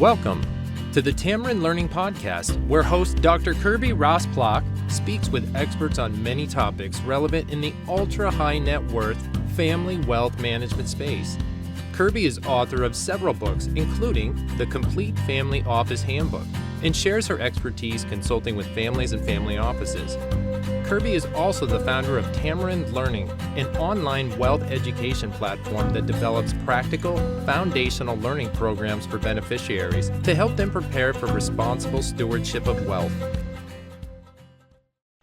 Welcome to the Tamarind Learning podcast, where host Dr. Kirby Rosplock speaks with experts on many topics relevant in the ultra-high net worth family wealth management space. Kirby is author of several books, including The Complete Family Office Handbook, and shares her expertise consulting with families and family offices. Kirby is also the founder of Tamarind Learning, an online wealth education platform that develops practical, foundational learning programs for beneficiaries to help them prepare for responsible stewardship of wealth.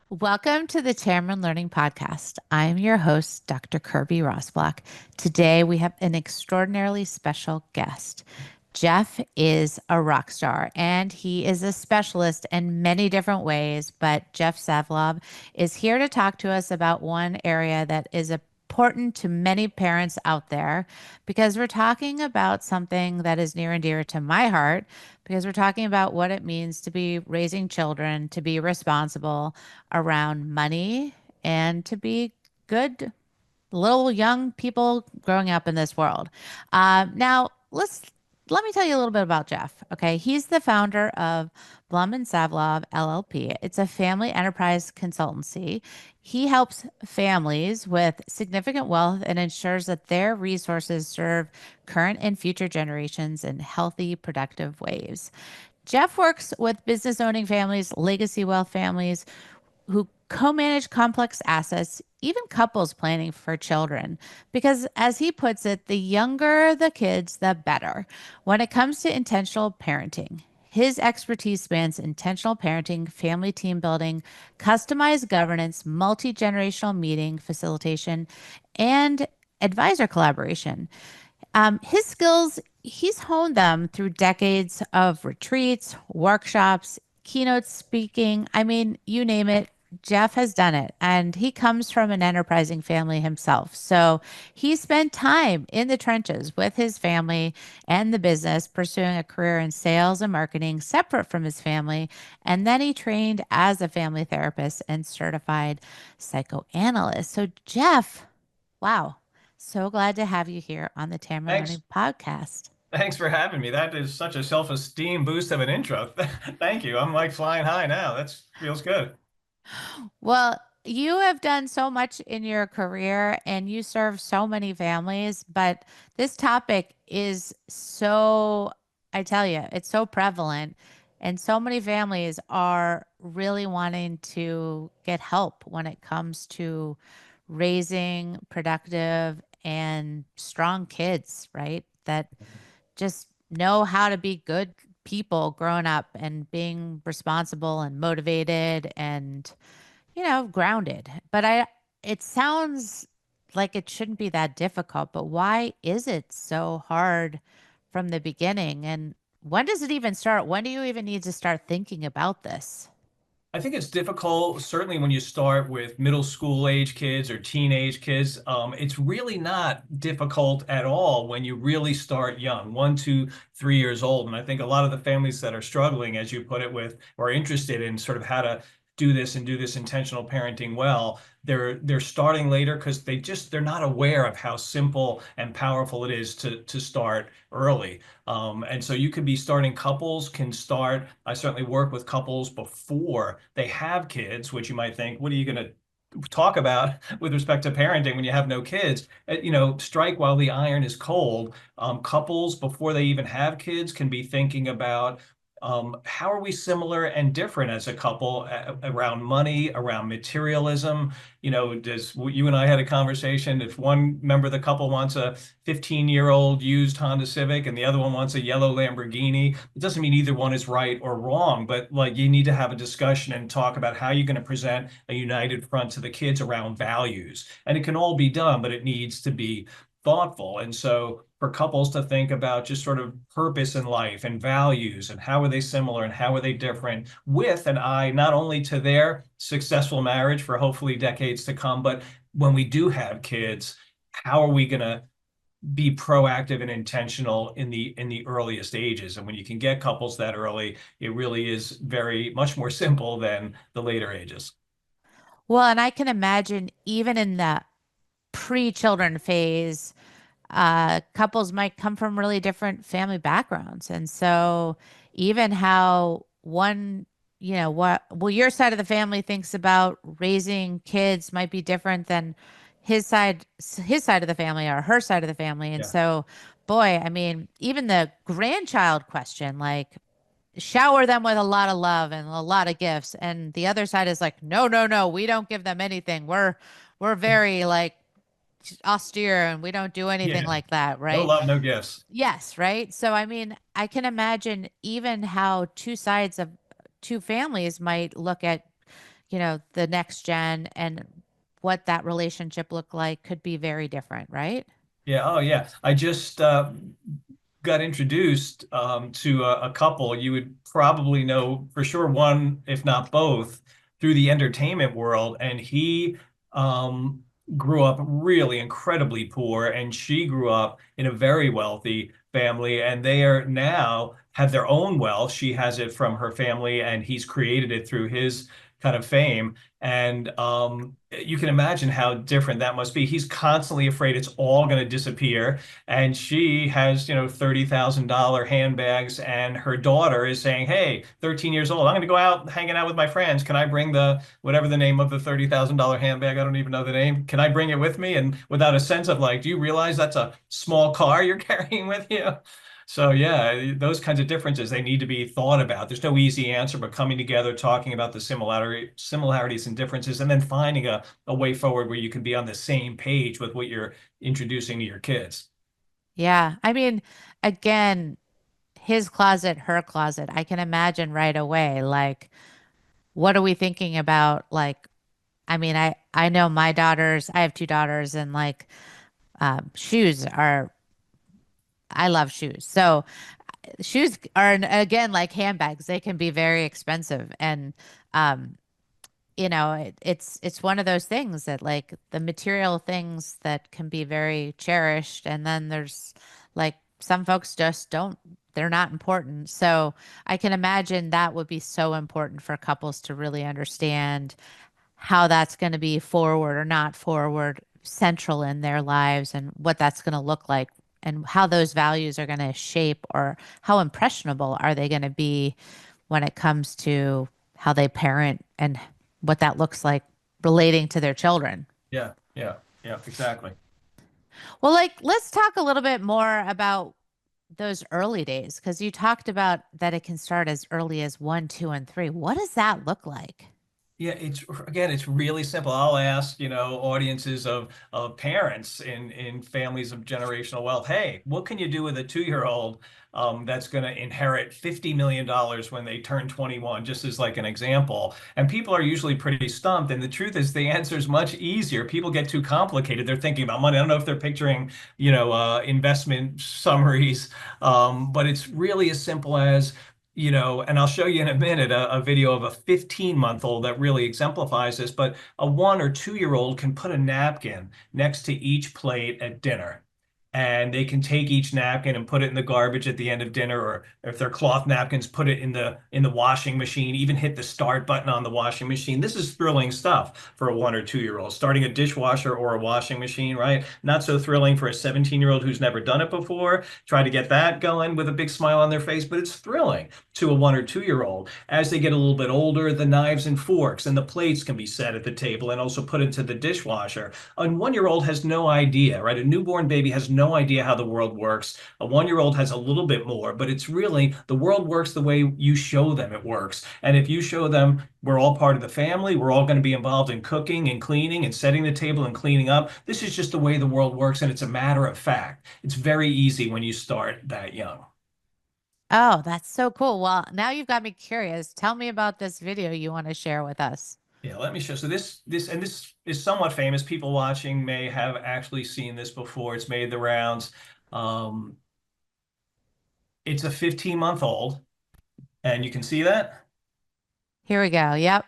Welcome to the Tamarind Learning podcast. I'm your host, Dr. Kirby Rosplock. Today, we have an extraordinarily special guest. Jeff is a rock star, and he is a specialist in many different ways, but Jeff Savlov is here to talk to us about one area that is important to many parents out there, because we're talking about something that is near and dear to my heart, because we're talking about what it means to be raising children, to be responsible around money, and to be good little young people growing up in this world. Now, let me tell you a little bit about Jeff. Okay. He's the founder of Blum and Savlov LLP. It's a family enterprise consultancy. He helps families with significant wealth and ensures that their resources serve current and future generations in healthy, productive ways. Jeff works with business owning families, legacy wealth families who co-manage complex assets, even couples planning for children. Because as he puts it, the younger the kids, the better. When it comes to intentional parenting, his expertise spans intentional parenting, family team building, customized governance, multi-generational meeting facilitation, and advisor collaboration. His skills, he's honed them through decades of retreats, workshops, keynote speaking. I mean, you name it. Jeff has done it, and he comes from an enterprising family himself. So he spent time in the trenches with his family and the business, pursuing a career in sales and marketing separate from his family. And then he trained as a family therapist and certified psychoanalyst. So Jeff, wow, so glad to have you here on the Tamarind Learning podcast. Thanks for having me. That is such a self-esteem boost of an intro. Thank you. I'm like flying high now. That feels good. Well, you have done so much in your career and you serve so many families, but this topic is so, I tell you, it's so prevalent. And so many families are really wanting to get help when it comes to raising productive and strong kids, right? That just know how to be good people growing up and being responsible and motivated and grounded. But it sounds like it shouldn't be that difficult, but why is it so hard from the beginning? And when does it even start? When do you even need to start thinking about this? I think it's difficult, certainly when you start with middle school age kids or teenage kids. It's really not difficult at all when you really start young, 1, 2, 3 years old. And I think a lot of the families that are struggling, as you put it, with or interested in sort of how to do this and do this intentional parenting well, they're starting later because they're not aware of how simple and powerful it is to start early. And so you could be starting, couples can start. I certainly work with couples before they have kids, which you might think, what are you going to talk about with respect to parenting when you have no kids? Strike while the iron is cold. Couples before they even have kids can be thinking about, how are we similar and different as a couple around money, around materialism? You and I had a conversation. If one member of the couple wants a 15-year-old used Honda Civic and the other one wants a yellow Lamborghini, it doesn't mean either one is right or wrong, but like you need to have a discussion and talk about how you're going to present a united front to the kids around values. And it can all be done, but it needs to be thoughtful. And so for couples to think about just sort of purpose in life and values and how are they similar and how are they different, with an eye not only to their successful marriage for hopefully decades to come, but when we do have kids, how are we going to be proactive and intentional in the earliest ages? And when you can get couples that early, it really is very much more simple than the later ages. Well, and I can imagine even in the pre-children phase, couples might come from really different family backgrounds. And so even how one, your side of the family thinks about raising kids might be different than his side of the family or her side of the family. And Yeah. so, boy, I mean, even the grandchild question, like shower them with a lot of love and a lot of gifts. And the other side is like, no, no, no, we don't give them anything. We're very like austere and we don't do anything Yeah. like that, No right? love, no gifts. Yes, right. So I mean, I can imagine even how two sides of two families might look at, the next gen and what that relationship looked like could be very different, right? Yeah. Oh, yeah. I just got introduced to a couple you would probably know for sure, one, if not both, through the entertainment world. And he um, grew up really incredibly poor, and she grew up in a very wealthy family. And they are now have their own wealth. She has it from her family, and he's created it through his kind of fame. And you can imagine how different that must be. He's constantly afraid it's all going to disappear, and she has, $30,000 handbags, and her daughter is saying, "Hey, 13 years old, I'm going to go out hanging out with my friends. Can I bring the whatever the name of the $30,000 handbag? I don't even know the name. Can I bring it with me?" And without a sense of like, do you realize that's a small car you're carrying with you? So yeah, those kinds of differences, they need to be thought about. There's no easy answer, but coming together, talking about the similarities and differences, and then finding a way forward where you can be on the same page with what you're introducing to your kids. Yeah. I mean, again, his closet, her closet. I can imagine right away, like, what are we thinking about? Like, I mean, I know my daughters, I have two daughters, and like shoes are, I love shoes. So shoes are, again, like handbags. They can be very expensive. And, um, it's one of those things that like the material things that can be very cherished. And then there's like some folks just don't, they're not important. So I can imagine that would be so important for couples to really understand how that's going to be forward or not forward, central in their lives, and what that's going to look like, and how those values are going to shape, or how impressionable are they going to be when it comes to how they parent and what that looks like relating to their children. Yeah, yeah, yeah, exactly. Well, like, let's talk a little bit more about those early days, because you talked about that it can start as early as one, two, and three. What does that look like? Yeah, it's really simple. I'll ask, audiences of parents in families of generational wealth, hey, what can you do with a 2-year-old that's going to inherit $50 million when they turn 21, just as like an example. And people are usually pretty stumped. And the truth is the answer is much easier. People get too complicated. They're thinking about money. I don't know if they're picturing, investment summaries, but it's really as simple as, and I'll show you in a minute a video of a 15-month-old that really exemplifies this, but a 1 or 2-year-old can put a napkin next to each plate at dinner. And they can take each napkin and put it in the garbage at the end of dinner, or if they're cloth napkins, put it in the washing machine, even hit the start button on the washing machine. This is thrilling stuff for a 1 or 2-year-old. Starting a dishwasher or a washing machine, right? Not so thrilling for a 17-year-old who's never done it before. Try to get that going with a big smile on their face, but it's thrilling to a 1 or 2-year-old. As they get a little bit older, the knives and forks and the plates can be set at the table and also put into the dishwasher. A 1-year-old has no idea, right? A newborn baby has no idea how the world works. A 1-year-old has a little bit more, but it's really the world works the way you show them it works. And if you show them we're all part of the family, we're all going to be involved in cooking and cleaning and setting the table and cleaning up. This is just the way the world works, and it's a matter of fact. It's very easy when you start that young. Oh, that's so cool. Well, now you've got me curious. Tell me about this video you want to share with us. Yeah, let me show. So this is somewhat famous. People watching may have actually seen this before. It's made the rounds. Um, it's a 15-month-old, and you can see that. Here we go. Yep.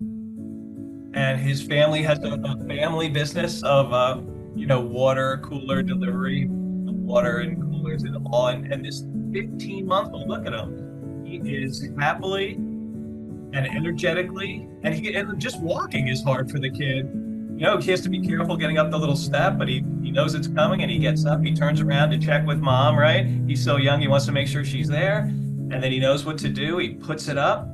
And his family has a family business of water cooler delivery, water and coolers and all. And this 15-month-old, look at him. He is happily and energetically, and just walking is hard for the kid. He has to be careful getting up the little step, but he knows it's coming and he gets up, he turns around to check with mom, right? He's so young, he wants to make sure she's there. And then he knows what to do. He puts it up.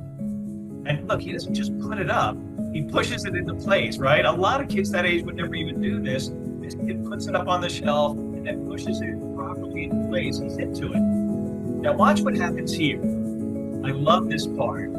And look, he doesn't just put it up, he pushes it into place, right? A lot of kids that age would never even do this. This kid puts it up on the shelf and then pushes it properly into place. He's into it. Now watch what happens here. I love this part.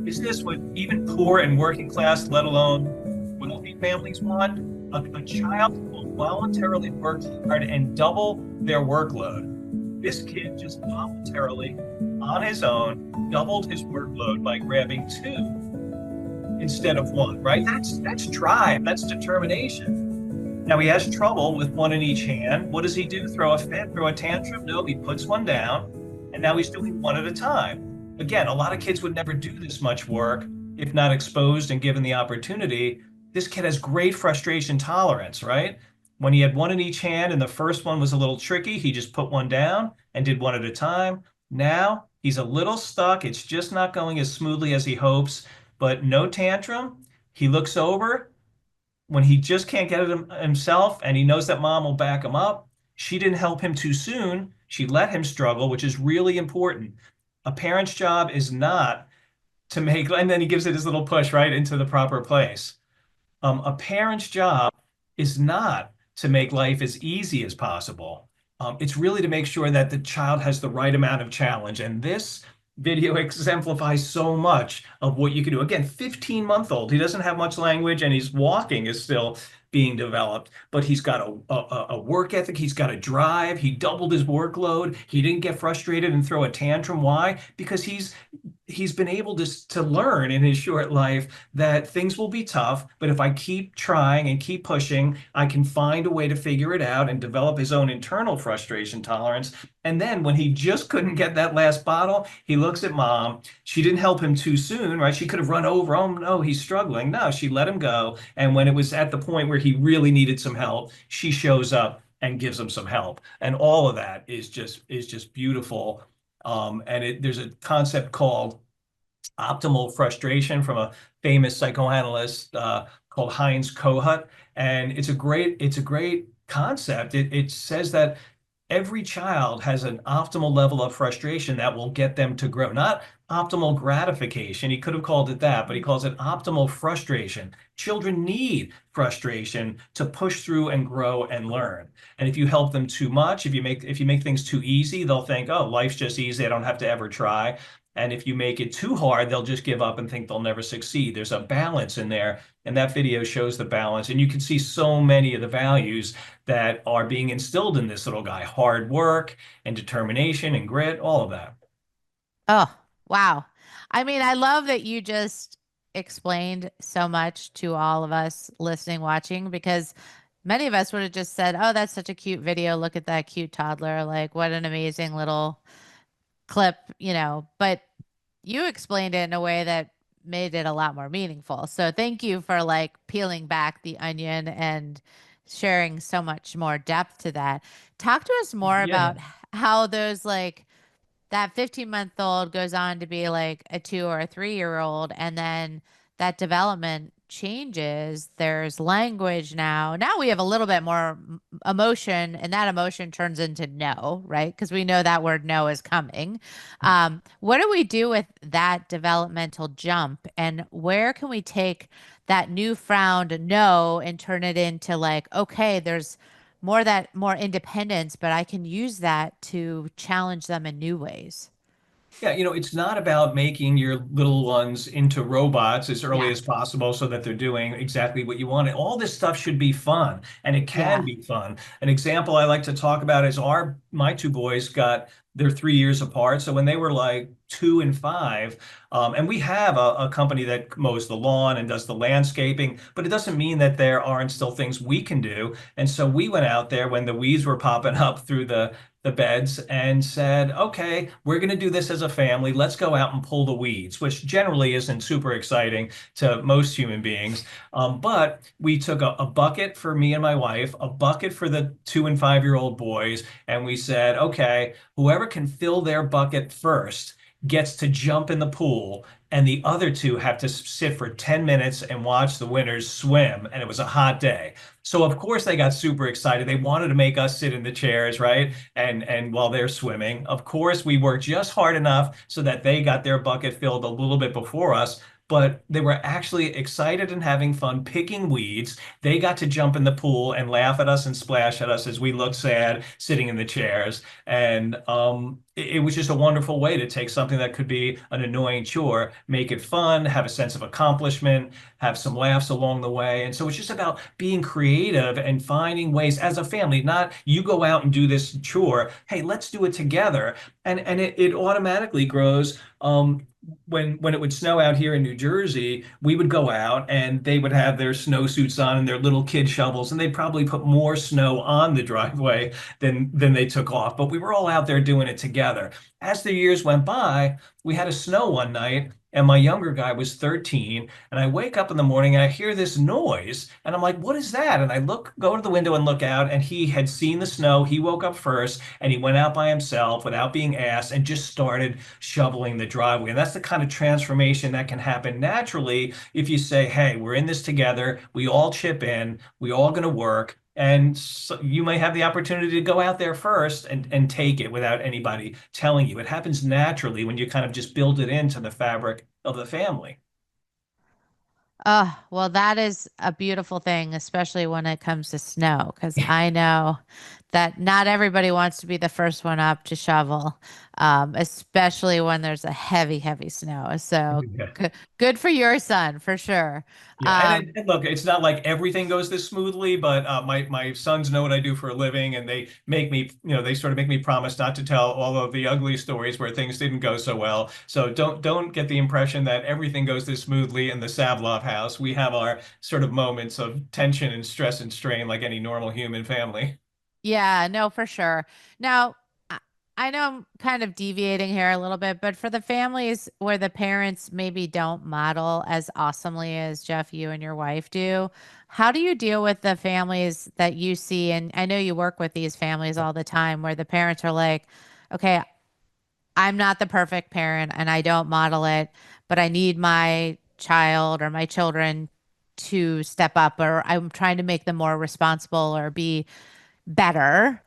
Isn't this what even poor and working class, let alone wealthy families want? A child will voluntarily work hard and double their workload. This kid just voluntarily, on his own, doubled his workload by grabbing 2 instead of 1, right? That's drive, that's determination. Now he has trouble with 1 in each hand. What does he do? Throw a fit, throw a tantrum? No, he puts 1 down, and now he's doing 1 at a time. Again, a lot of kids would never do this much work if not exposed and given the opportunity. This kid has great frustration tolerance, right? When he had 1 in each hand and the first one was a little tricky, he just put 1 down and did 1 at a time. Now he's a little stuck. It's just not going as smoothly as he hopes, but no tantrum. He looks over when he just can't get it himself and he knows that mom will back him up. She didn't help him too soon. She let him struggle, which is really important. A parent's job is not to make, and then he gives it his little push right into the proper place. A parent's job is not to make life as easy as possible. It's really to make sure that the child has the right amount of challenge. And this video exemplifies so much of what you can do. Again, 15-month-old, he doesn't have much language and his walking is still being developed, but he's got a work ethic, he's got a drive, he doubled his workload, he didn't get frustrated and throw a tantrum. Why? Because he's been able to learn in his short life that things will be tough, but if I keep trying and keep pushing, I can find a way to figure it out and develop his own internal frustration tolerance. And then when he just couldn't get that last bottle, he looks at mom. She didn't help him too soon, right? She could have run over. Oh no, he's struggling. No, she let him go. And when it was at the point where he really needed some help, she shows up and gives him some help. And all of that is just beautiful. There's a concept called optimal frustration from a famous psychoanalyst called Heinz Kohut, and it's a great concept. It says that every child has an optimal level of frustration that will get them to grow. Not optimal gratification, he could have called it that, but he calls it optimal frustration. Children need frustration to push through and grow and learn. And if you help them too much, if you make things too easy, they'll think, oh, life's just easy, I don't have to ever try. And if you make it too hard, they'll just give up and think they'll never succeed. There's a balance in there, and that video shows the balance. And you can see so many of the values that are being instilled in this little guy: hard work and determination and grit, all of that. Oh, wow. I mean, I love that you just explained so much to all of us listening, watching, because many of us would have just said, oh, that's such a cute video. Look at that cute toddler. Like, what an amazing little clip, but you explained it in a way that made it a lot more meaningful. So thank you for like peeling back the onion and sharing so much more depth to that. Talk to us more about how those that 15-month-old goes on to be like a 2 or a 3-year-old, and then that development changes. There's language now. Now we have a little bit more emotion, and that emotion turns into no, right? Because we know that word no is coming. What do we do with that developmental jump, and where can we take that newfound no and turn it into like, okay, there's more independence, but I can use that to challenge them in new ways? Yeah, it's not about making your little ones into robots as early as possible so that they're doing exactly what you want. All this stuff should be fun, and it can be fun. An example I like to talk about is my 2 boys they're 3 years apart. So when they were like 2 and 5, and we have a company that mows the lawn and does the landscaping, but it doesn't mean that there aren't still things we can do. And so we went out there when the weeds were popping up through the beds and said, okay, we're going to do this as a family. Let's go out and pull the weeds, which generally isn't super exciting to most human beings. But we took a bucket for me and my wife, a bucket for the 2 and 5-year-old boys, and we said, okay, whoever can fill their bucket first gets to jump in the pool, and the other two have to sit for 10 minutes and watch the winners swim. And it was a hot day. So of course they got super excited. They wanted to make us sit in the chairs, right? And while they're swimming, of course we worked just hard enough so that they got their bucket filled a little bit before us. But they were actually excited and having fun picking weeds. They got to jump in the pool and laugh at us and splash at us as we looked sad sitting in the chairs. And it was just a wonderful way to take something that could be an annoying chore, make it fun, have a sense of accomplishment, have some laughs along the way. And so it's just about being creative and finding ways as a family, not you go out and do this chore. Hey, let's do it together. And it automatically grows. When it would snow out here in New Jersey, we would go out and they would have their snowsuits on and their little kid shovels, and they'd probably put more snow on the driveway than they took off. But we were all out there doing it together. As the years went by, we had a snow one night, and my younger guy was 13, and I wake up in the morning and I hear this noise, and I'm like, "What is that?" And I go to the window and look out, and he had seen the snow. He woke up first, and he went out by himself without being asked and just started shoveling the driveway. And that's the kind of transformation that can happen naturally if you say, "Hey, we're in this together. We all chip in. We all going to work." And so you may have the opportunity to go out there first and take it without anybody telling you. It happens naturally when you kind of just build it into the fabric of the family. Oh, well, that is a beautiful thing, especially when it comes to snow, because I know that not everybody wants to be the first one up to shovel, especially when there's a heavy, heavy snow. So Yeah. good for your son, for sure. Yeah, Um, and look, it's not like everything goes this smoothly, but my sons know what I do for a living, and they make me, they sort of make me promise not to tell all of the ugly stories where things didn't go so well. So don't get the impression that everything goes this smoothly in the Savlov house. We have our sort of moments of tension and stress and strain like any normal human family. Yeah, no, for sure. Now, I know I'm kind of deviating here a little bit, but for the families where the parents maybe don't model as awesomely as Jeff, you and your wife do, how do you deal with the families that you see? And I know you work with these families all the time where the parents are like, okay, I'm not the perfect parent and I don't model it, but I need my child or my children to step up, or I'm trying to make them more responsible or be better,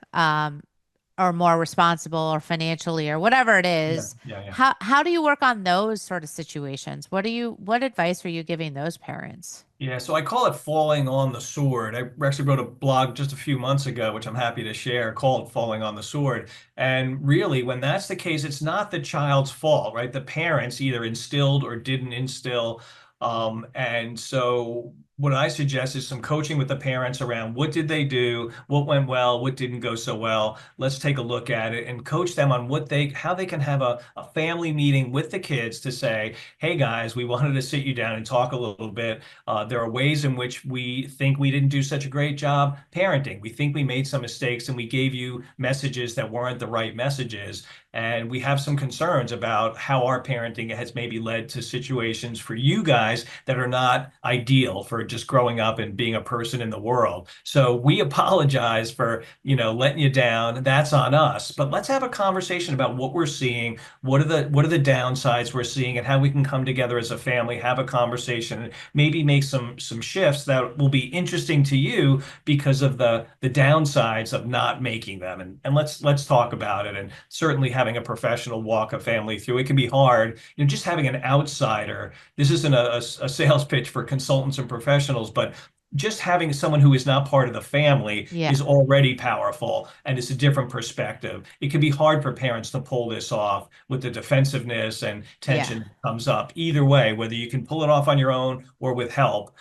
or more responsible or financially or whatever it Yeah, is. yeah, yeah. How do you work on those sort of situations? What advice are you giving those parents? Yeah, so I call it falling on the sword. I actually wrote a blog just a few months ago, which I'm happy to share, called Falling on the Sword. And really, when that's the case, it's not the child's fault, right? The parents either instilled or didn't instill. And so what I suggest is some coaching with the parents around what did they do, what went well, what didn't go so well. Let's take a look at it and coach them on how they can have a family meeting with the kids to say, "Hey guys, we wanted to sit you down and talk a little bit. There are ways in which we think we didn't do such a great job parenting. We think we made some mistakes and we gave you messages that weren't the right messages. And we have some concerns about how our parenting has maybe led to situations for you guys that are not ideal for just growing up and being a person in the world. So we apologize for, letting you down. That's on us. But let's have a conversation about what we're seeing, what are the downsides we're seeing, and how we can come together as a family, have a conversation, and maybe make some shifts that will be interesting to you because of the downsides of not making them. And let's talk about it. And certainly having a professional walk a family through it can be hard. Just having an outsider. This isn't a sales pitch for consultants and professionals, but just having someone who is not part of the family Yeah. is already powerful, and it's a different perspective. It can be hard for parents to pull this off with the defensiveness and Yeah. tension that comes up. Either way, whether you can pull it off on your own or with help,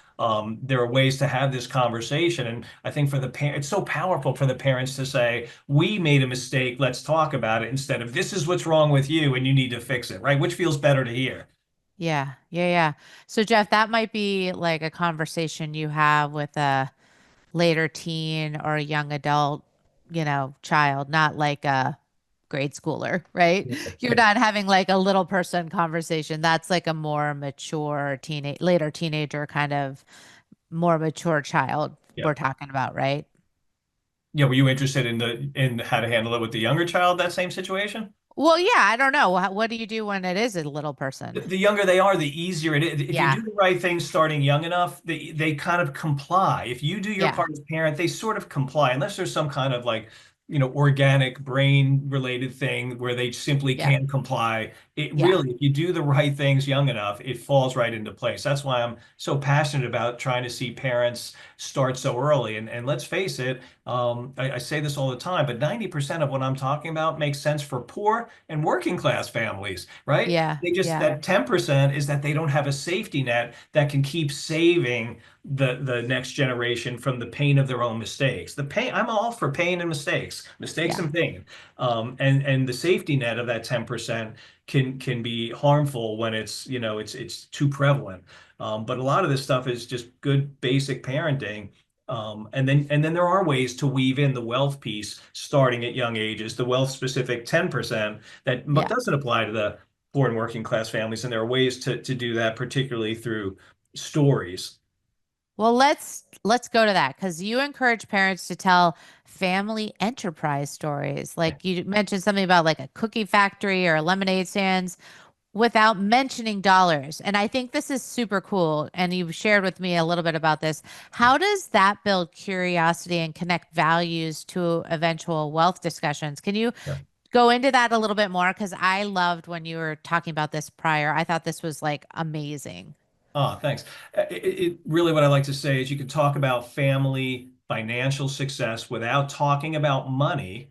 there are ways to have this conversation. And I think for the parent, it's so powerful for the parents to say, "We made a mistake. Let's talk about it," instead of "This is what's wrong with you and you need to fix it," right? Which feels better to hear. Yeah. Yeah. Yeah. So Jeff, that might be like a conversation you have with a later teen or a young adult, child, not like a grade schooler, right? You're not having like a little person conversation. That's like a more mature later teenager kind of more mature child Yeah. we're talking about, right? Yeah. Were you interested in how to handle it with the younger child, that same situation? Well, yeah, I don't know. What do you do when it is a little person? The younger they are, the easier it is. If you Yeah, do the right thing starting young enough, they kind of comply. If you do your yeah, part as parent, they sort of comply, unless there's some kind of like, organic brain related thing where they simply yeah, can't comply. It yeah, really, if you do the right things young enough, it falls right into place. That's why I'm so passionate about trying to see parents start so early. And let's face it, I say this all the time, but 90% of what I'm talking about makes sense for poor and working class families, right? yeah, They just yeah, that 10% is that they don't have a safety net that can keep saving the next generation from the pain of their own mistakes. The pain, I'm all for pain and mistakes yeah. and pain. And the safety net of that 10% can be harmful when it's too prevalent. But a lot of this stuff is just good basic parenting. And then there are ways to weave in the wealth piece starting at young ages, the wealth specific 10% that Yeah. doesn't apply to the poor and working class families. And there are ways to do that, particularly through stories. Well, let's go to that because you encourage parents to tell family enterprise stories. Like you mentioned something about like a cookie factory or lemonade stands without mentioning dollars. And I think this is super cool. And you've shared with me a little bit about this. How does that build curiosity and connect values to eventual wealth discussions? Can you Yeah. go into that a little bit more? Because I loved when you were talking about this prior. I thought this was like amazing. Thanks. Really what I like to say is you can talk about family financial success without talking about money,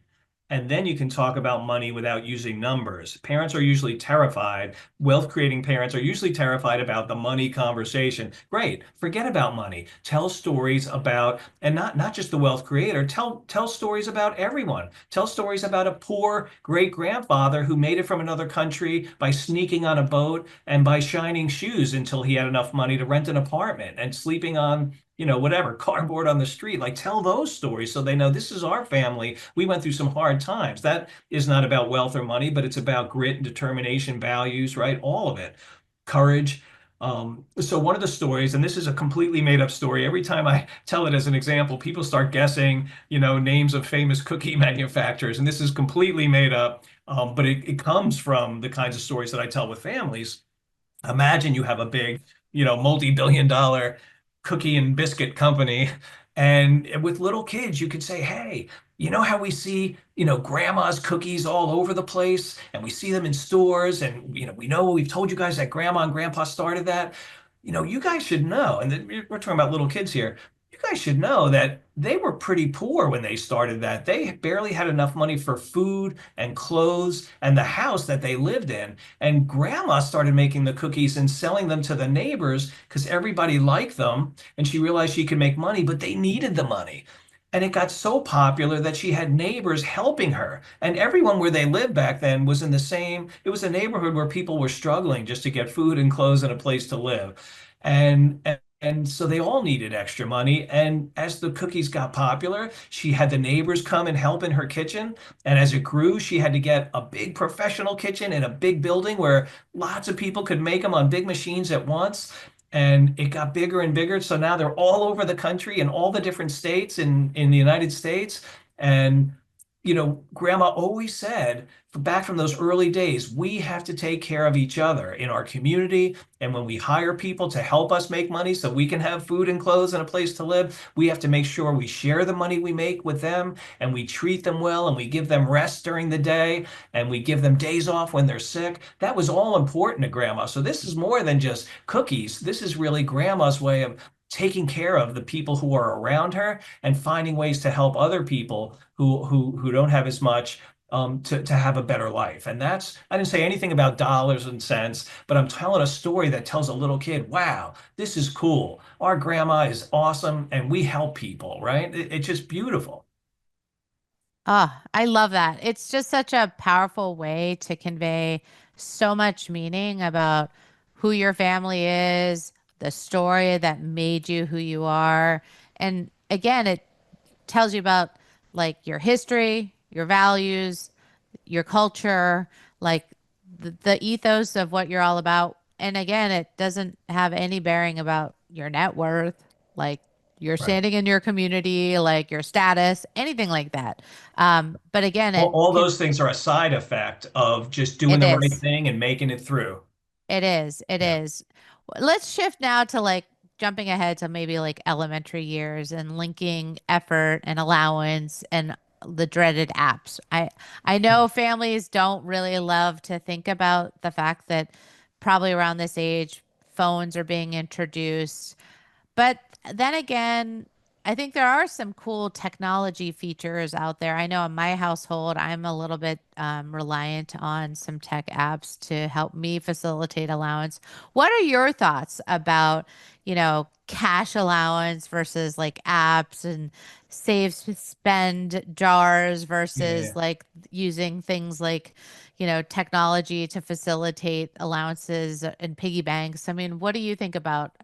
and then you can talk about money without using numbers. Parents are usually terrified. Wealth creating parents are usually terrified about the money conversation. Great, forget about money. Tell stories about, and not just the wealth creator. Tell stories about everyone. Tell stories about a poor great grandfather who made it from another country by sneaking on a boat and by shining shoes until he had enough money to rent an apartment and sleeping on, whatever, cardboard on the street. Like tell those stories so they know this is our family. We went through some hard times. That is not about wealth or money, but it's about grit and determination, values, right? All of it. Courage. So one of the stories, and this is a completely made up story. Every time I tell it as an example, people start guessing, names of famous cookie manufacturers, and this is completely made up. But it comes from the kinds of stories that I tell with families. Imagine you have a big, multi-billion dollar cookie and biscuit company. And with little kids, you could say, hey, you know how we see, grandma's cookies all over the place and we see them in stores and, we know we've told you guys that grandma and grandpa started that. You guys should know, and we're talking about little kids here. You guys should know that they were pretty poor when they started that. They barely had enough money for food and clothes and the house that they lived in. And grandma started making the cookies and selling them to the neighbors because everybody liked them. And she realized she could make money, but they needed the money. And it got so popular that she had neighbors helping her. And everyone where they lived back then was in the same, it was a neighborhood where people were struggling just to get food and clothes and a place to live. And so they all needed extra money. And as the cookies got popular, she had the neighbors come and help in her kitchen. And as it grew, she had to get a big professional kitchen in a big building where lots of people could make them on big machines at once. And it got bigger and bigger. So now they're all over the country in all the different states in the United States. And, Grandma always said, back from those early days, we have to take care of each other in our community. And when we hire people to help us make money so we can have food and clothes and a place to live, we have to make sure we share the money we make with them and we treat them well and we give them rest during the day and we give them days off when they're sick. That was all important to Grandma. So this is more than just cookies. This is really Grandma's way of taking care of the people who are around her and finding ways to help other people who don't have as much to have a better life. And I didn't say anything about dollars and cents, but I'm telling a story that tells a little kid, wow, this is cool. Our grandma is awesome and we help people, right? It's just beautiful. Ah, I love that. It's just such a powerful way to convey so much meaning about who your family is, the story that made you who you are. And again, it tells you about like your history, your values, your culture, like the ethos of what you're all about. And again, it doesn't have any bearing about your net worth. Like your Right. standing in your community, like your status, anything like that. But again, All those things are a side effect of just doing it the right is. thing and making it through. It is. It Yeah. is. Let's shift now to like jumping ahead to maybe like elementary years and linking effort and allowance and the dreaded apps. I know families don't really love to think about the fact that probably around this age phones are being introduced. But then again, I think there are some cool technology features out there. I know in my household, I'm a little bit reliant on some tech apps to help me facilitate allowance. What are your thoughts about, cash allowance versus like apps and save spend jars versus Yeah. like using things like, technology to facilitate allowances and piggy banks? I mean, what do you think about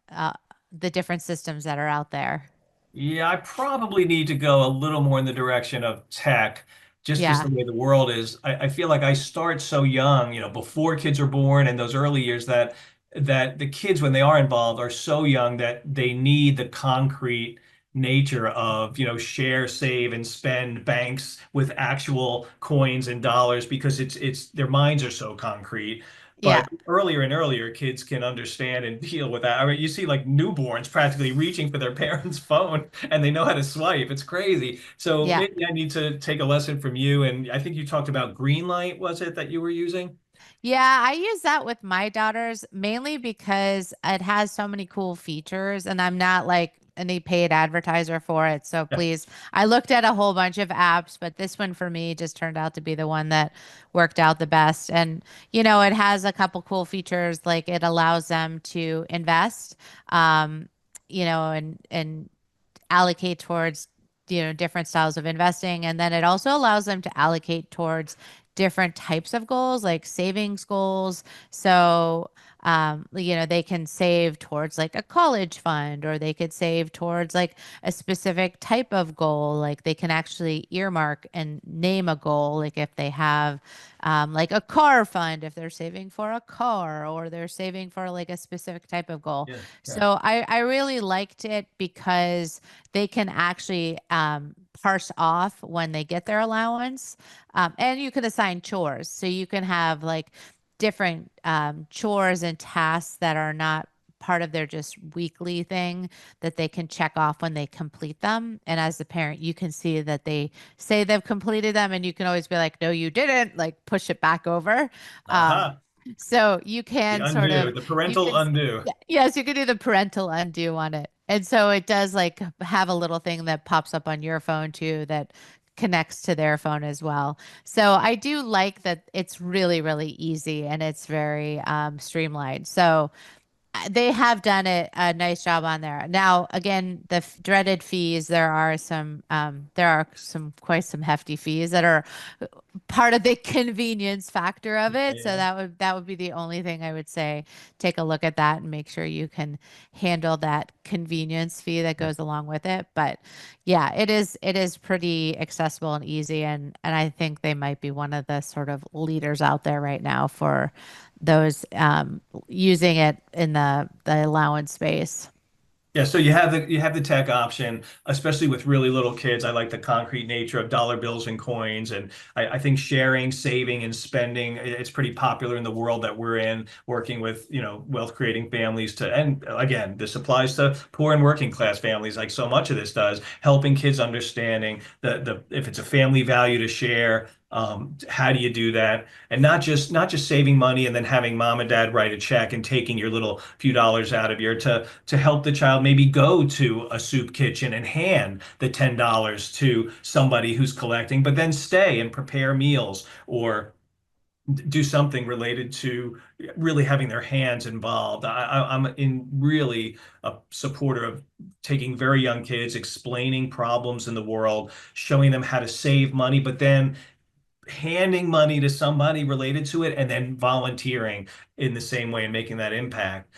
the different systems that are out there? Yeah, I probably need to go a little more in the direction of tech, just because the Yeah. way the world is. I feel like I start so young, before kids are born and those early years that the kids, when they are involved, are so young that they need the concrete nature of, share, save, and spend banks with actual coins and dollars because it's their minds are so concrete. Yeah. But earlier and earlier, kids can understand and deal with that. I mean, you see like newborns practically reaching for their parents' phone and they know how to swipe. It's crazy. So Yeah. maybe I need to take a lesson from you. And I think you talked about green light, was it that you were using? Yeah, I use that with my daughters mainly because it has so many cool features and I'm not like any paid advertiser for it. So Yeah. please, I looked at a whole bunch of apps, but this one for me just turned out to be the one that worked out the best. And, it has a couple cool features like it allows them to invest, um, and allocate towards different styles of investing, and then it also allows them to allocate towards different types of goals like savings goals. So they can save towards like a college fund, or they could save towards like a specific type of goal. Like they can actually earmark and name a goal, like if they have like a car fund, if they're saving for a car, or they're saving for like a specific type of goal. Yeah. Yeah. So I really liked it because they can actually parse off when they get their allowance. And you can assign chores. So you can have like different chores and tasks that are not part of their just weekly thing that they can check off when they complete them. And as the parent, you can see that they say they've completed them, and you can always be like, no, you didn't, like push it back over. Um, Aha. so you The can sort undo, of, the you parental can, undo. yeah, yes, you can do the parental undo on it. And so it does like have a little thing that pops up on your phone too that connects to their phone as well. So I do like that it's really, really easy and it's very streamlined. So they have done a nice job on there. Now, again, the dreaded fees, there are some quite some hefty fees that are part of the convenience factor of it. So Yeah. that would be the only thing I would say. Take a look at that and make sure you can handle that convenience fee that goes along with it. But yeah, it is pretty accessible and easy, and I think they might be one of the sort of leaders out there right now for those using it in the allowance space. Yeah, so you have the tech option, especially with really little kids. I like the concrete nature of dollar bills and coins, and I think sharing, saving, and spending, it's pretty popular in the world that we're in, working with, wealth creating families and again, this applies to poor and working class families, like so much of this does, helping kids understanding the if it's a family value to share. How do you do that? And not just saving money and then having mom and dad write a check and taking your little few dollars out of your to help the child maybe go to a soup kitchen and hand the $10 to somebody who's collecting, but then stay and prepare meals or do something related to really having their hands involved. I'm in really a supporter of taking very young kids, explaining problems in the world, showing them how to save money, but then handing money to somebody related to it and then volunteering in the same way and making that impact.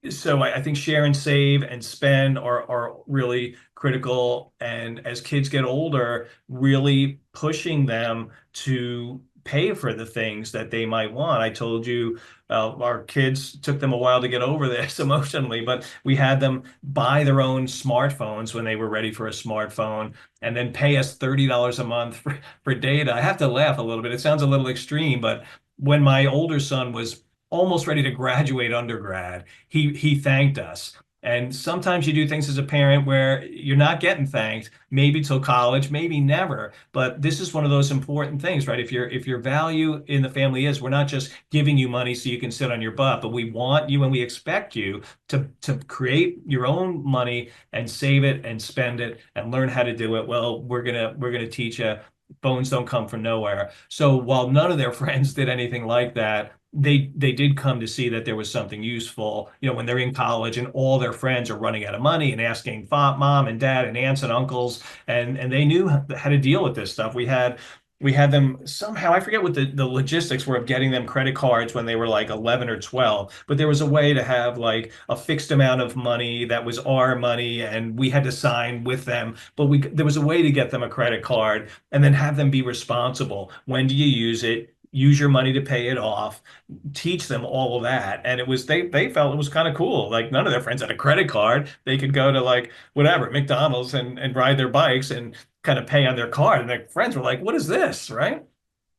So I think share and save and spend are really critical. And as kids get older, really pushing them to pay for the things that they might want. I told you our kids took them a while to get over this emotionally, but we had them buy their own smartphones when they were ready for a smartphone and then pay us $30 a month for data. I have to laugh a little bit. It sounds a little extreme, but when my older son was almost ready to graduate undergrad, he thanked us. And sometimes you do things as a parent where you're not getting thanked, maybe till college, maybe never. But this is one of those important things, right? If your value in the family is we're not just giving you money so you can sit on your butt, but we want you and we expect you to create your own money and save it and spend it and learn how to do it. Well, we're gonna teach you. Bones don't come from nowhere. So while none of their friends did anything like that, they did come to see that there was something useful, when they're in college and all their friends are running out of money and asking mom and dad and aunts and uncles, and they knew how to deal with this stuff. We had them somehow, I forget what the logistics were of getting them credit cards when they were like 11 or 12, but there was a way to have like a fixed amount of money that was our money and we had to sign with them. But there was a way to get them a credit card and then have them be responsible. When do you use it? Use your money to pay it off, teach them all of that. And they felt it was kind of cool. Like none of their friends had a credit card. They could go to like whatever, McDonald's and ride their bikes and kind of pay on their card. And their friends were like, what is this? Right?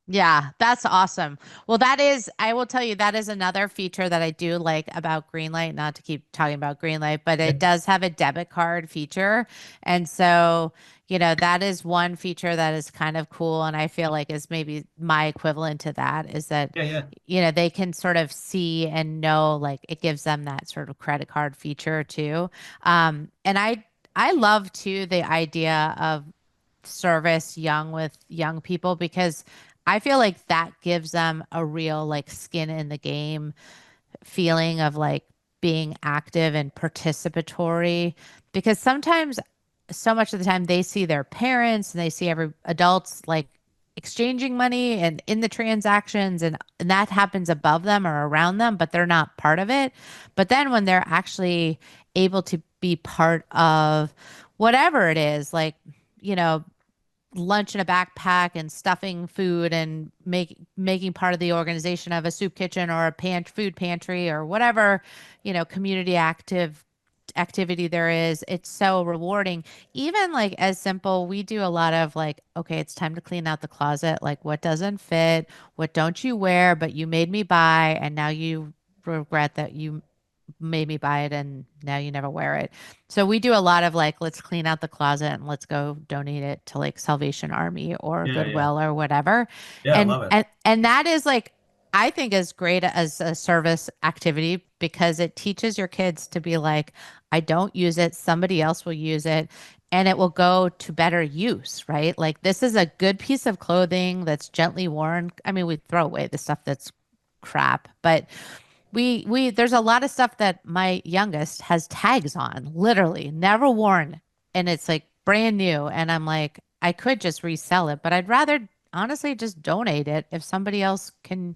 Yeah, that's awesome. Well, I will tell you, that is another feature that I do like about Greenlight, not to keep talking about Greenlight, but it does have a debit card feature. And so, that is one feature that is kind of cool. And I feel like is maybe my equivalent to that is that, Yeah, yeah. they can sort of see and know, like it gives them that sort of credit card feature too. And I love too the idea of service with young people because I feel like that gives them a real like skin in the game feeling of like being active and participatory because sometimes so much of the time they see their parents and they see every adults like exchanging money and in the transactions and that happens above them or around them but they're not part of it. But then when they're actually able to be part of whatever it is like you know lunch in a backpack and stuffing food and making part of the organization of a soup kitchen or a food pantry or whatever, community activity there is. It's so rewarding. Even like as simple, we do a lot of like, okay, it's time to clean out the closet. Like what doesn't fit? What don't you wear, but you made me buy and now you regret that you made me buy it and now you never wear it. So we do a lot of like, let's clean out the closet and let's go donate it to like Salvation Army or Yeah, yeah. Goodwill or whatever. Yeah, I And love it. and that is like I think as great as a service activity because it teaches your kids to be like, I don't use it, somebody else will use it and it will go to better use, right? Like this is a good piece of clothing that's gently worn. I mean, we throw away the stuff that's crap, but we there's a lot of stuff that my youngest has tags on, literally never worn, and it's like brand new. And I'm like, I could just resell it, but I'd rather honestly just donate it if somebody else can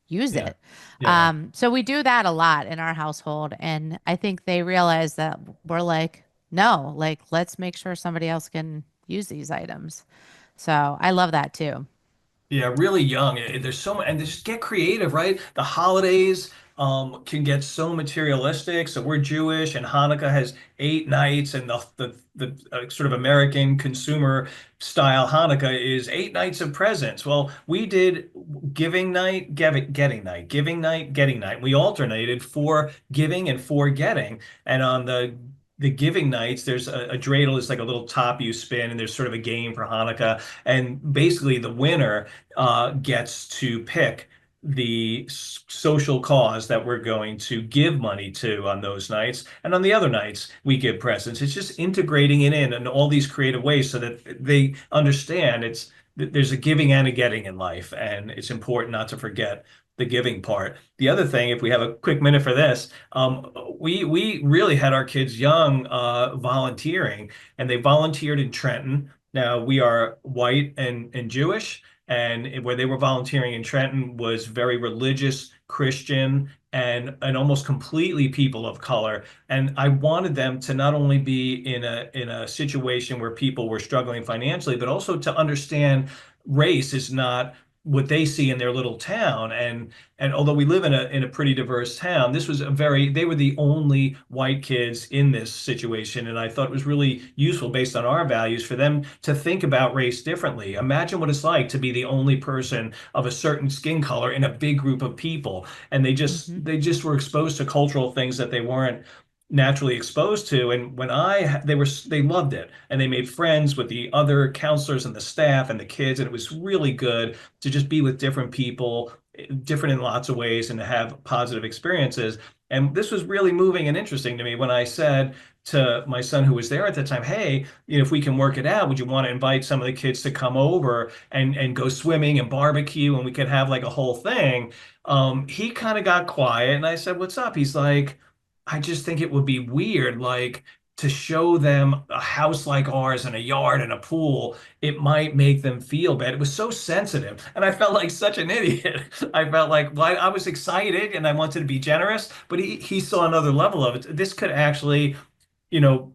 use Yeah. it. Yeah. So we do that a lot in our household, and I think they realize that we're like, no, like let's make sure somebody else can use these items. So I love that too. Yeah, really young. There's so much, and just get creative, right? The holidays can get so materialistic. So we're Jewish, and Hanukkah has 8 nights, and the sort of American consumer style Hanukkah is 8 nights of presents. Well, we did giving night, getting night, giving night, getting night. We alternated for giving and for getting, and on the giving nights, there's a dreidel is like a little top you spin, and there's sort of a game for Hanukkah. And basically, the winner gets to pick the social cause that we're going to give money to on those nights. And on the other nights, we give presents. It's just integrating it in all these creative ways so that they understand there's a giving and a getting in life. And it's important not to forget the giving part. The other thing, if we have a quick minute for this, we really had our kids young volunteering, and they volunteered in Trenton. Now we are white and Jewish, and where they were volunteering in Trenton was very religious, Christian, and almost completely people of color. And I wanted them to not only be in a situation where people were struggling financially, but also to understand race is not what they see in their little town. And although we live in a pretty diverse town, this was they were the only white kids in this situation. And I thought it was really useful based on our values for them to think about race differently. Imagine what it's like to be the only person of a certain skin color in a big group of people. And Hmm. they just were exposed to cultural things that they weren't naturally exposed to. And they loved it, and they made friends with the other counselors and the staff and the kids, and it was really good to just be with different people, different in lots of ways, and to have positive experiences. And this was really moving and interesting to me when I said to my son who was there at the time, hey, if we can work it out, would you want to invite some of the kids to come over and go swimming and barbecue, and we could have like a whole thing. He kind of got quiet, and I said, what's up? He's like, I just think it would be weird, like to show them a house like ours and a yard and a pool. It might make them feel bad. It was so sensitive, and I felt like such an idiot. I felt like, well, I was excited and I wanted to be generous, but he saw another level of it. This could actually, you know,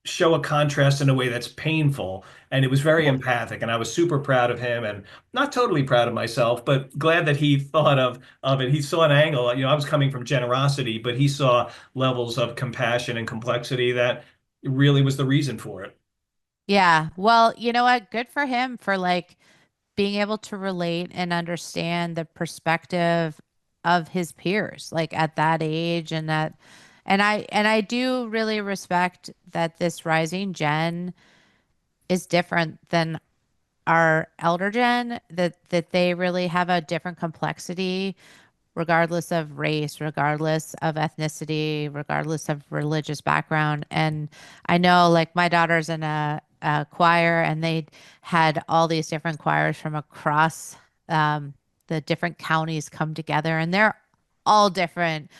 show a contrast in a way that's painful. And it was very Well, empathic. And I was super proud of him, and not totally proud of myself, but glad that he thought of it. He saw an angle. I was coming from generosity, but he saw levels of compassion and complexity that really was the reason for it. yeah. Well, you know what? Good for him for like being able to relate and understand the perspective of his peers, like at that age and I do really respect that this rising gen is different than our elder gen, that they really have a different complexity regardless of race, regardless of ethnicity, regardless of religious background. And I know like my daughter's in a choir and they had all these different choirs from across the different counties come together and they're all different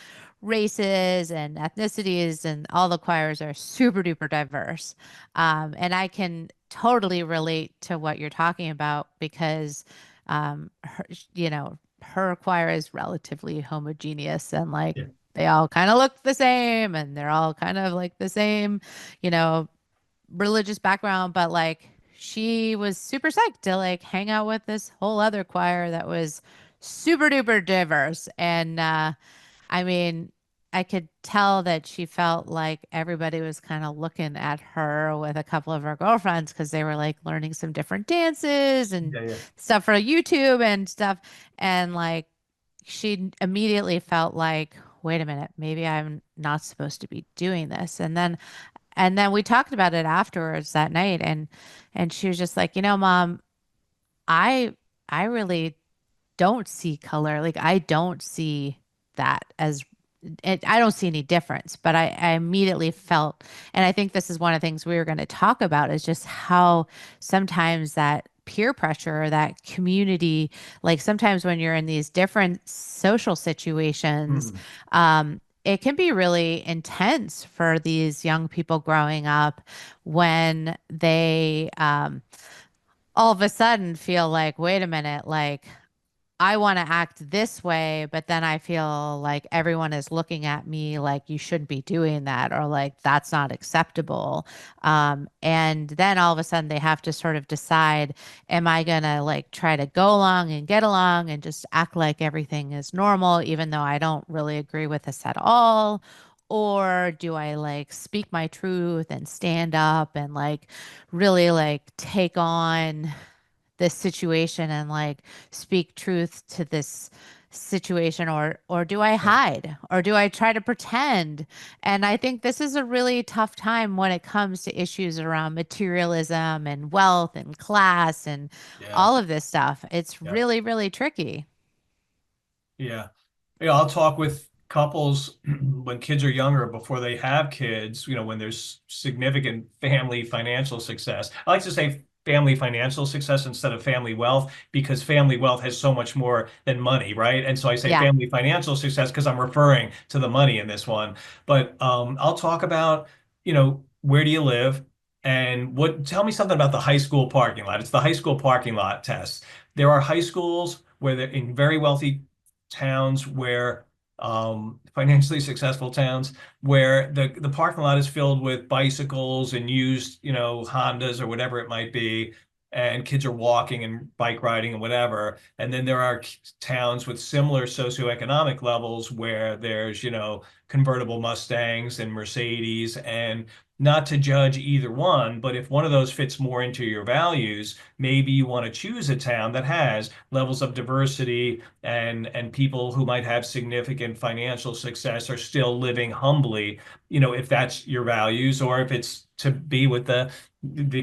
races and ethnicities and all the choirs are super duper diverse. And I can totally relate to what you're talking about because her, you know, her choir is relatively homogeneous and like Yeah. they all kind of look the same and they're all kind of like the same, you know, religious background, but like she was super psyched to like hang out with this whole other choir that was super duper diverse. And I mean, I could tell that she felt like everybody was kind of looking at her with a couple of her girlfriends because they were like learning some different dances and Yeah, yeah. stuff for YouTube and stuff. And like she immediately felt like, wait a minute, maybe I'm not supposed to be doing this. And then we talked about it afterwards that night and she was just like, you know, Mom, I I really don't see color. Like I don't see that as I don't see any difference, but I immediately felt, and I think this is one of the things we were going to talk about is just how sometimes that peer pressure, that community, like sometimes when you're in these different social situations, Mhm. it can be really intense for these young people growing up when they all of a sudden feel like, wait a minute, like I want to act this way, but then I feel like everyone is looking at me like you shouldn't be doing that or like that's not acceptable. And then all of a sudden they have to sort of decide, am I gonna like try to go along and get along and just act like everything is normal, even though I don't really agree with this at all? Or do I like speak my truth and stand up and like really like take on this situation and like speak truth to this situation or do I Yeah. hide or do I try to pretend? And I think this is a really tough time when it comes to issues around materialism and wealth and class and Yeah. all of this stuff. It's Yeah. really, really tricky. Yeah. Yeah, I'll talk with couples when kids are younger before they have kids, when there's significant family financial success. I like to say family financial success instead of family wealth because family wealth has so much more than money, right? And so I say Yeah. family financial success because I'm referring to the money in this one. But I'll talk about, where do you live? And tell me something about the high school parking lot. It's the high school parking lot test. There are high schools where they're in very wealthy towns where financially successful towns where the parking lot is filled with bicycles and used, Hondas or whatever it might be. and kids are walking and bike riding and whatever. And then there are towns with similar socioeconomic levels where there's, convertible Mustangs and Mercedes, and not to judge either one, but if one of those fits more into your values, maybe you want to choose a town that has levels of diversity and people who might have significant financial success are still living humbly, if that's your values, or if it's to be with the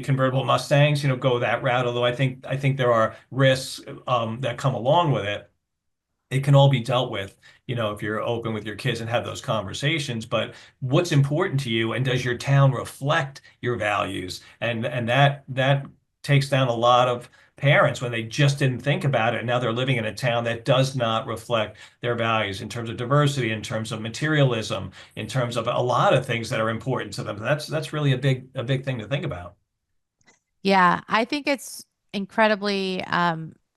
convertible Mustangs, go that route. Although I think there are risks that come along with it. It can all be dealt with, if you're open with your kids and have those conversations. But what's important to you, and does your town reflect your values? And that takes down a lot of parents when they just didn't think about it. And now they're living in a town that does not reflect their values in terms of diversity, in terms of materialism, in terms of a lot of things that are important to them. That's really a big thing to think about. Yeah, I think it's incredibly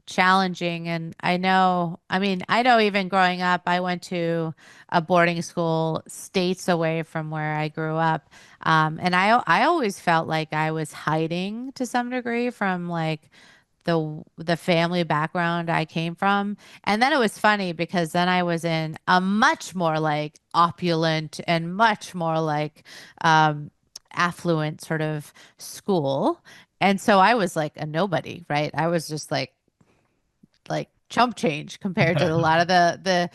challenging. And I know even growing up, I went to a boarding school states away from where I grew up. And I always felt like I was hiding to some degree from like the family background I came from. And then it was funny because then I was in a much more like opulent and much more like um affluent sort of school. And so I was like a nobody, right? I was just like chump change compared to a lot of the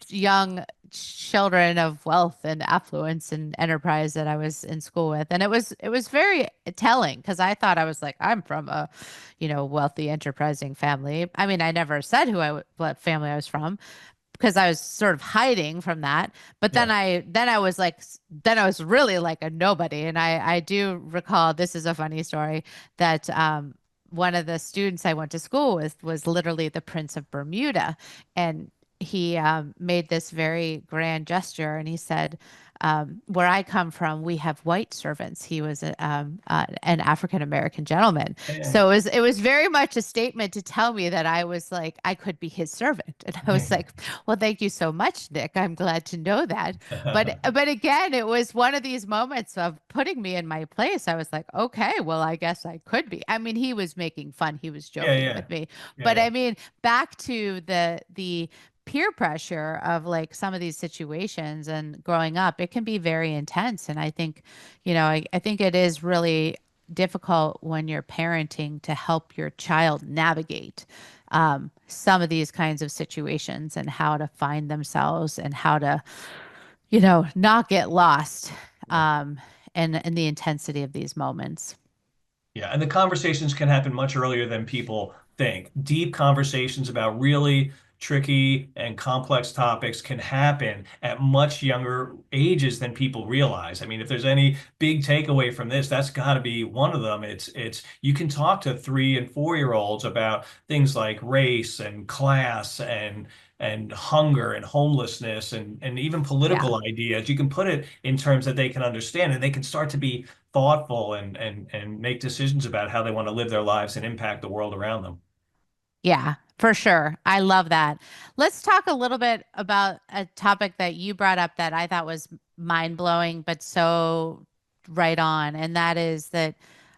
young children of wealth and affluence and enterprise that I was in school with. And it was very telling because I thought I was like, I'm from a, wealthy enterprising family. I mean, I never said what family I was from because I was sort of hiding from that. But then Yeah. I was really like a nobody. And I do recall, this is a funny story, that one of the students I went to school with was literally the Prince of Bermuda, and he made this very grand gesture, and he said, "Where I come from, we have white servants." He was an African American gentleman, so it was very much a statement to tell me that I was like I could be his servant, and I was like, "Well, thank you so much, Nick. I'm glad to know that." But again, it was one of these moments of putting me in my place. I was like, "Okay, well, I guess I could be." I mean, he was making fun, he was Yeah, joking yeah, with me, yeah, but yeah. I mean, back to the peer pressure of like some of these situations and growing up, it can be very intense. And I think, I think it is really difficult when you're parenting to help your child navigate some of these kinds of situations and how to find themselves and how to, not get lost Yeah. in the intensity of these moments. Yeah, and the conversations can happen much earlier than people think. Deep conversations about really tricky and complex topics can happen at much younger ages than people realize. I mean, if there's any big takeaway from this, that's got to be one of them. It's you can talk to 3 and 4 year olds about things like race and class and hunger and homelessness and even Yeah. political ideas. You can put it in terms that they can understand, and they can start to be thoughtful and make decisions about how they want to live their lives and impact the world around them. Yeah, for sure. I love that. Let's talk a little bit about a topic that you brought up that I thought was mind blowing, but so right on. And that is that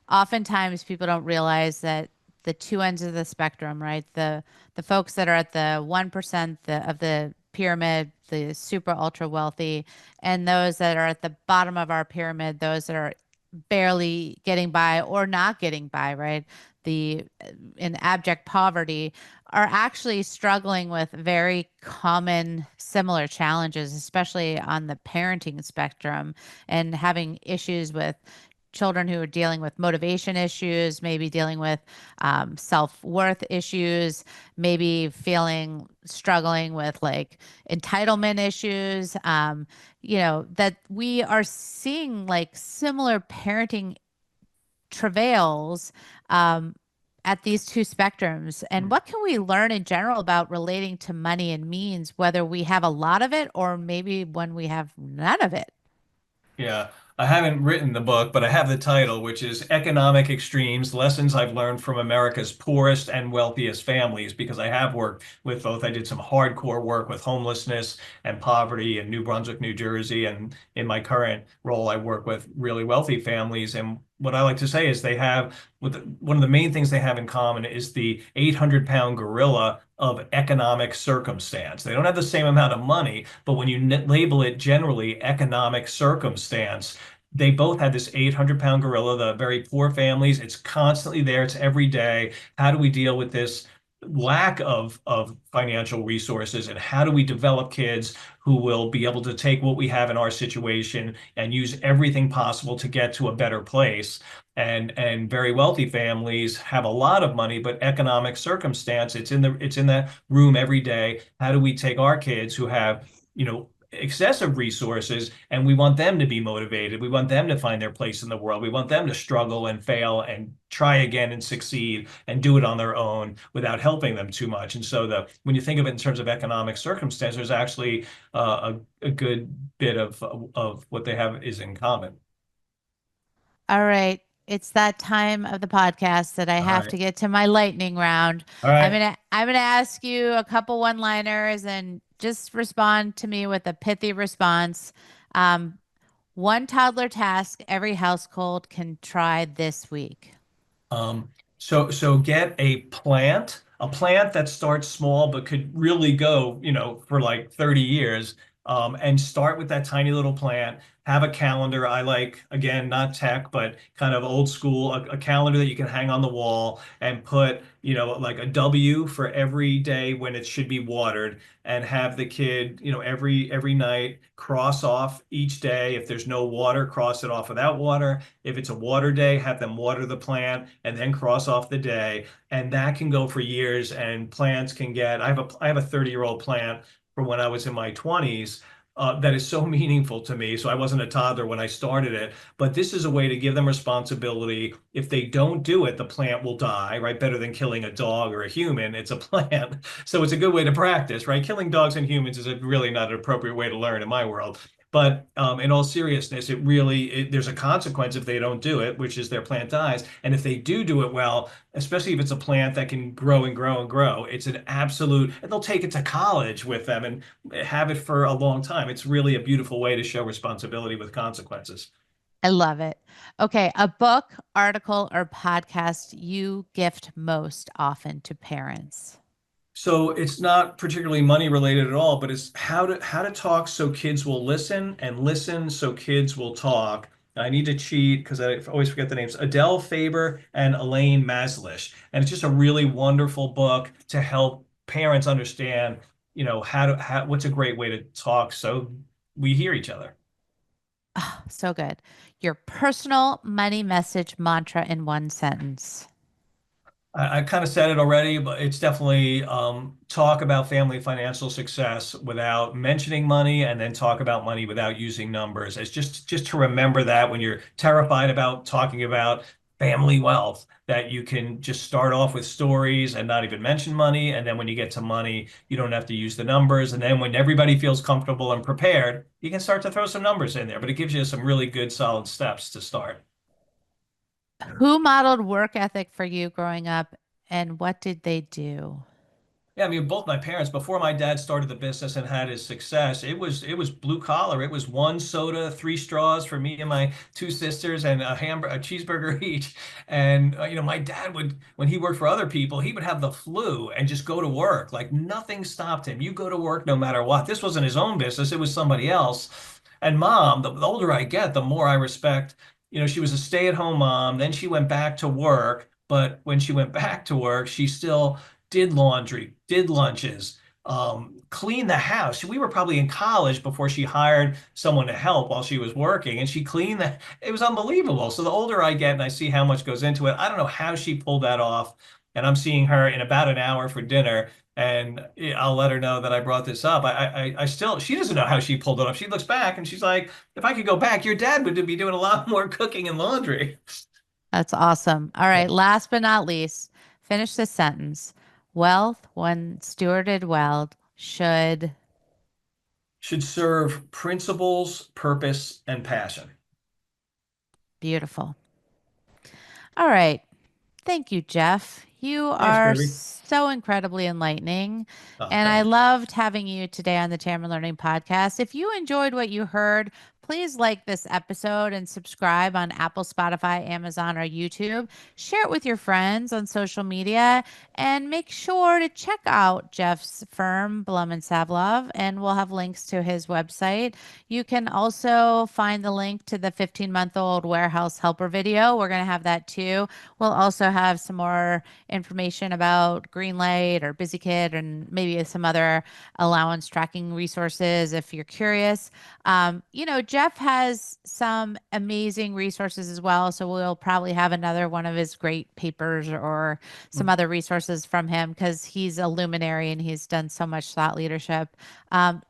oftentimes people don't realize that the two ends of the spectrum, right? The folks that are at the 1% of the pyramid, the super ultra wealthy, and those that are at the bottom of our pyramid, those that are barely getting by or not getting by, right? The in abject poverty are actually struggling with very common similar challenges, especially on the parenting spectrum and having issues with children who are dealing with motivation issues, maybe dealing with self-worth issues, maybe struggling with like entitlement issues. That we are seeing like similar parenting travails um, at these two spectrums. And what can we learn in general about relating to money and means, whether we have a lot of it or maybe when we have none of it? Yeah. I haven't written the book, but I have the title, which is Economic Extremes: Lessons I've Learned from America's Poorest and Wealthiest Families, because I have worked with both. I did some hardcore work with homelessness and poverty in New Brunswick, New Jersey, and in my current role, I work with really wealthy families. And what I like to say is one of the main things they have in common is the 800-pound gorilla of economic circumstance. They don't have the same amount of money, but when you label it generally economic circumstance, they both had this 800-pound gorilla, the very poor families. It's constantly there. It's every day. How do we deal with this lack of financial resources, and how do we develop kids who will be able to take what we have in our situation and use everything possible to get to a better place? And very wealthy families have a lot of money, but economic circumstance, it's in that room every day. How do we take our kids who have, excessive resources, and we want them to be motivated. We want them to find their place in the world. We want them to struggle and fail and try again and succeed and do it on their own without helping them too much. And so when you think of it in terms of economic circumstance, there's actually a good bit of what they have is in common. All right. It's that time of the podcast that I All have right. to get to my lightning round. All right. I'm gonna ask you a couple one-liners and just respond to me with a pithy response. Um, One toddler task every household can try this week. So get a plant that starts small but could really go, for like 30 years. And start with that tiny little plant. Have a calendar. I like, again, not tech, but kind of old school, a calendar that you can hang on the wall and put, like a W for every day when it should be watered, and have the kid, every night cross off each day. If there's no water, cross it off without water. If it's a water day, have them water the plant and then cross off the day. And that can go for years. And plants can get, I have a 30-year-old plant from when I was in my 20s. That is so meaningful to me. So I wasn't a toddler when I started it, but this is a way to give them responsibility. If they don't do it, the plant will die, right? Better than killing a dog or a human. It's a plant. So it's a good way to practice, right? Killing dogs and humans is really not an appropriate way to learn in my world. But in all seriousness, there's a consequence if they don't do it, which is their plant dies. And if they do it well, especially if it's a plant that can grow and grow and grow, it's an absolute, and they'll take it to college with them and have it for a long time. It's really a beautiful way to show responsibility with consequences. I love it. Okay, a book, article, or podcast you gift most often to parents. So it's not particularly money related at all, but it's how to talk so kids will listen, and listen so kids will talk. I need to cheat because I always forget the names. Adele Faber and Elaine Maslish. And it's just a really wonderful book to help parents understand, what's a great way to talk so we hear each other. Oh, so good. Your personal money message mantra in one sentence. I kind of said it already, but it's definitely talk about family financial success without mentioning money, and then talk about money without using numbers. It's just to remember that when you're terrified about talking about family wealth, that you can just start off with stories and not even mention money. And then when you get to money, you don't have to use the numbers. And then when everybody feels comfortable and prepared, you can start to throw some numbers in there. But it gives you some really good, solid steps to start. Who modeled work ethic for you growing up and what did they do? Yeah, I mean, both my parents, before my dad started the business and had his success, it was blue collar. It was one soda, three straws for me and my two sisters, and a cheeseburger each. And my dad would, when he worked for other people, he would have the flu and just go to work. Like nothing stopped him. You go to work no matter what. This wasn't his own business; it was somebody else. And mom, the older I get, the more I respect. She was a stay-at-home mom. Then she went back to work, but when she went back to work, she still did laundry, did lunches, cleaned the house. We were probably in college before she hired someone to help while she was working, and she cleaned the. It was unbelievable. So the older I get and I see how much goes into it, I don't know how she pulled that off. And I'm seeing her in about an hour for dinner, and I'll let her know that I brought this up. I still, she doesn't know how she pulled it off. She looks back and she's like, if I could go back, your dad would be doing a lot more cooking and laundry. That's awesome. All right. Last but not least, finish this sentence. Wealth, when stewarded well, Should serve principles, purpose, and passion. Beautiful. All right. Thank you, Jeff. You Thanks, are Kirby. so incredibly enlightening. Oh, And I thanks. loved having you today on the Tamarind Learning Podcast. If you enjoyed what you heard, please like this episode and subscribe on Apple, Spotify, Amazon, or YouTube. Share it with your friends on social media and make sure to check out Jeff's firm, Blum and Savlov, and we'll have links to his website. You can also find the link to the 15-month-old warehouse helper video. We're going to have that too. We'll also have some more information about Greenlight or BusyKid and maybe some other allowance tracking resources if you're curious. Jeff has some amazing resources as well. So we'll probably have another one of his great papers or some other resources from him because he's a luminary and he's done so much thought leadership.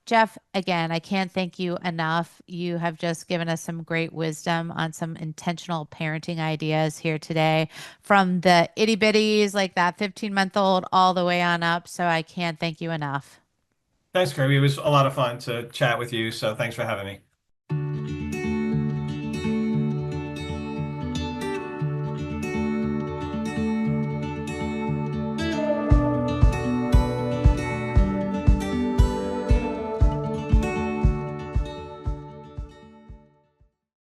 Jeff, again, I can't thank you enough. You have just given us some great wisdom on some intentional parenting ideas here today, from the itty bitties like that 15-month-old all the way on up. So I can't thank you enough. Thanks, Kirby. It was a lot of fun to chat with you, so thanks for having me.